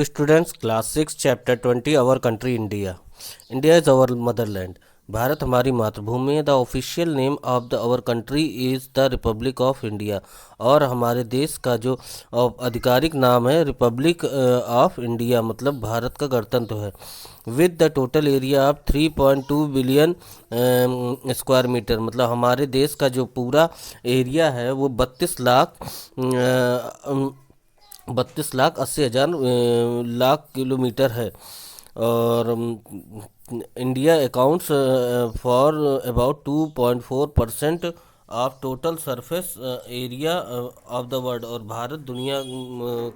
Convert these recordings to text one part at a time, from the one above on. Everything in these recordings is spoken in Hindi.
Students class 6 chapter 20 our country India. India is our motherland. Bharat हमारी मातृभूमि है। The official name of the our country is the republic of India. और हमारे देश का जो आधिकारिक नाम है रिपब्लिक ऑफ इंडिया, मतलब भारत का गणतंत्र है। With the total area of 3.2 billion square metre, मतलब हमारे देश का जो पूरा एरिया है वो 32 लाख 80,000 किलोमीटर है। और India accounts for about 2.4% of total surface area of the world. और भारत दुनिया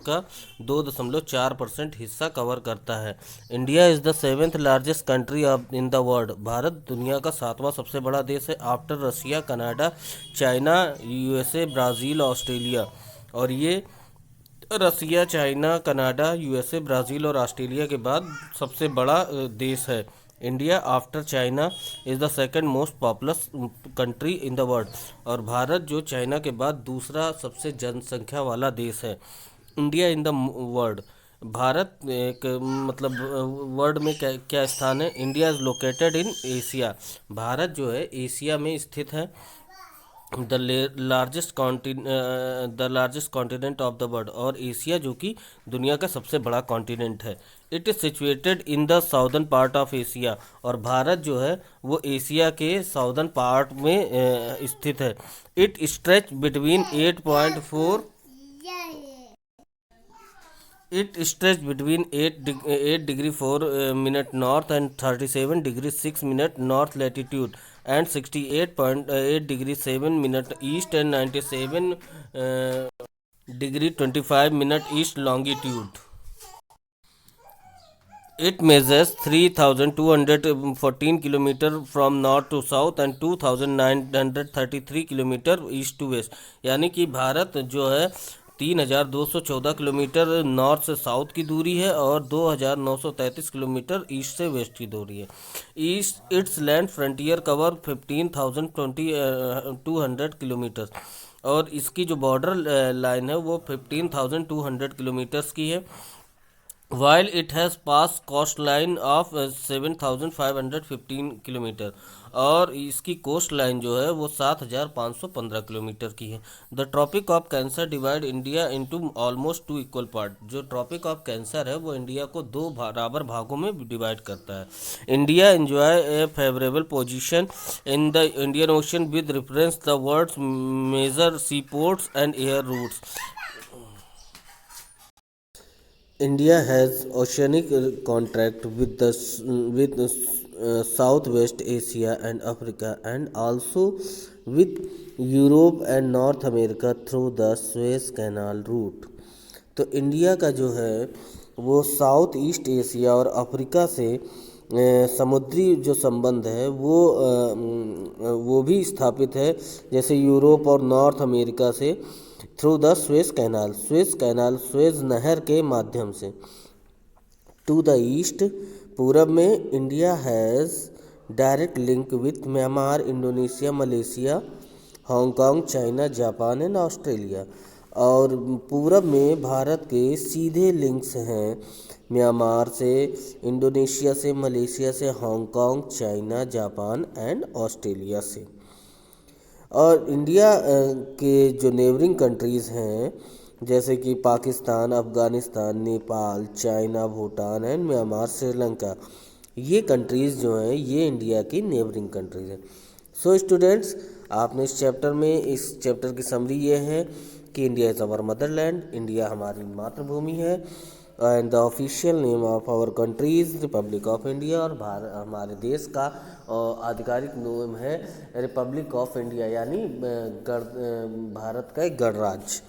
का 2.4% हिस्सा कवर करता है। India is the seventh largest country of in the world. Bharat दुनिया का 7वां सबसे बड़ा देश है after Russia, Canada, China, USA, Brazil, Australia. और ये रसिया, चाइना, कनाडा, यूएसए, ब्राज़ील और ऑस्ट्रेलिया के बाद सबसे बड़ा देश है। India after China is the second most populous country in the world. और भारत जो चाइना के बाद दूसरा सबसे जनसंख्या वाला देश है। India in the world, Bharat एक मतलब वर्ल्ड में क्या क्या स्थान है। India is located in Asia. Bharat जो है एशिया में स्थित है। The largest continent of the world, और एशिया जो कि दुनिया का सबसे बड़ा कॉन्टिनेंट है। It is situated in the southern part of Asia. और भारत जो है वो एशिया के साउदर्न पार्ट में स्थित है। It stretch between 8 degree 4 minute north and 37 degree 6 minute north latitude and 68.8 degree 7 minute east and 97 degree 25 minute east longitude. It measures 3,214 kilometre from north to south and 2,933 kilometre east to west. यानी कि भारत जो है 3,214 किलोमीटर नॉर्थ से साउथ की दूरी है और 2,933 किलोमीटर ईस्ट से वेस्ट की दूरी है। East it's land frontier cover 15,200 kilometre. और इसकी जो बॉर्डर लाइन है वो 15,200 किलोमीटर्स की है। while it has passed coast line of 7,515 kilometre. और इसकी कोस्ट लाइन जो है वो 7,515 किलोमीटर की है। The tropic of cancer divide India into almost 2 equal part. जो ट्रॉपिक ऑफ कैंसर है वो इंडिया को 2 बराबर भागों में डिवाइड करता है। India enjoy a favourable position in the Indian ocean with reference the world's major sea ports and air routes. India has oceanic contract with Southwest Asia and Africa, and also with Europe and North America through the Suez Canal route। तो इंडिया का जो है वो साउथ ईस्ट एशिया और अफ्रीका से समुद्री जो संबंध है वो भी स्थापित है, जैसे यूरोप और नॉर्थ अमेरिका से थ्रू द स्वेज नहर के माध्यम से। टू द ईस्ट, पूरब में India has direct link with Myanmar, Indonesia, Malaysia, Hong Kong, China, Japan and Australia. और पूरब में भारत के सीधे लिंक्स हैं म्यांमार से, इंडोनेशिया से, मलेशिया से, Hong Kong, China, Japan and Australia से। और इंडिया के जो नेबरिंग कंट्रीज़ हैं जैसे कि Pakistan, Afghanistan, Nepal, China, Bhutan and Myanmar, Sri Lanka, ये कंट्रीज़ जो हैं ये इंडिया की नेबरिंग कंट्रीज़ हैं। सो स्टूडेंट्स, आपने इस चैप्टर की समरी ये है कि India is our motherland, India हमारी मातृभूमि है। And the official name of our country is republic of India. और हमारे देश का आधिकारिक नाम है रिपब्लिक ऑफ इंडिया, यानी भारत का एक गणराज्य।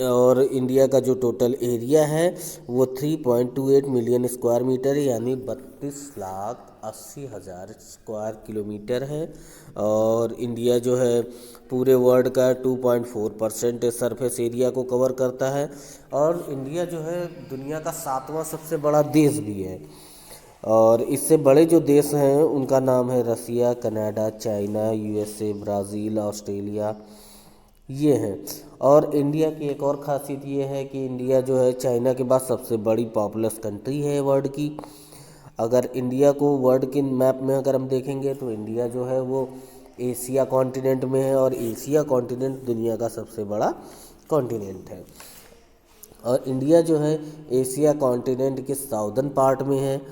और इंडिया का जो टोटल एरिया है वो 3.28 मिलियन स्क्वायर मीटर है, यानी 32,80,000 स्क्वायर किलोमीटर है। और इंडिया जो है पूरे वर्ल्ड का 2.4% सरफेस एरिया को कवर करता है। और इंडिया जो है दुनिया का 7वां सबसे बड़ा देश भी है। और इससे बड़े जो देश हैं उनका नाम है Russia, Canada, China, USA, Brazil, Australia, ये हैं। और इंडिया की एक और ख़ासियत ये है कि इंडिया जो है चाइना के बाद सबसे बड़ी पॉपुलस कंट्री है वर्ल्ड की। अगर इंडिया को वर्ल्ड के मैप में अगर हम देखेंगे तो इंडिया जो है वो एशिया कॉन्टिनेंट में है, और एशिया कॉन्टिनेंट दुनिया का सबसे बड़ा कॉन्टिनेंट है। और इंडिया जो है एशिया कॉन्टिनेंट के साउदर्न पार्ट में है,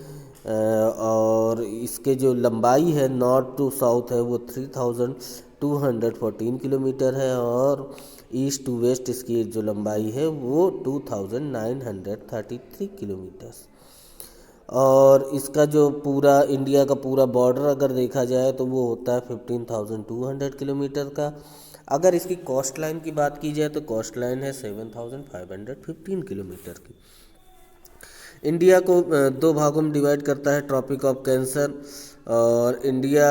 और इसके जो लंबाई है नॉर्थ टू साउथ है वो 3214 किलोमीटर है, और ईस्ट टू वेस्ट इसकी जो लंबाई है वो 2933 किलोमीटर्स। और इसका जो पूरा इंडिया का पूरा बॉर्डर अगर देखा जाए तो वो होता है 15,200 किलोमीटर का। अगर इसकी कोस्ट लाइन की बात की जाए तो कोस्ट लाइन है 7,515 किलोमीटर की। इंडिया को दो भागों में डिवाइड करता है ट्रॉपिक ऑफ कैंसर, और इंडिया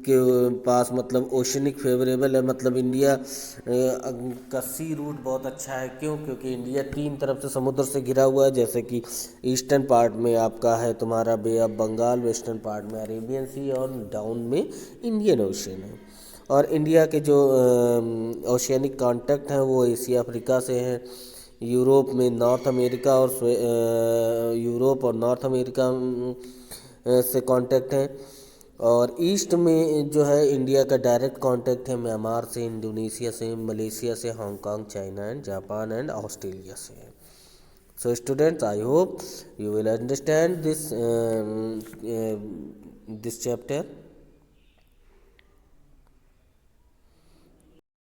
के पास मतलब ओशनिक फेवरेबल है, मतलब इंडिया का सी रूट बहुत अच्छा है। क्यों? क्योंकि इंडिया तीन तरफ से समुद्र से घिरा हुआ है, जैसे कि ईस्टर्न पार्ट में आपका है तुम्हारा बे ऑफ बंगाल, वेस्टर्न पार्ट में अरेबियन सी, और डाउन में इंडियन ओशन है। और इंडिया के जो ओशियानिक कॉन्टैक्ट हैं वो एशिया अफ्रीका से हैं, यूरोप में नॉर्थ अमेरिका और यूरोप और नॉर्थ अमेरिका से कांटेक्ट है। और ईस्ट में जो है इंडिया का डायरेक्ट कांटेक्ट है म्यांमार से, इंडोनेशिया से, मलेशिया से, Hong Kong, China and Japan and Australia से है। So students, I hope you will understand this chapter.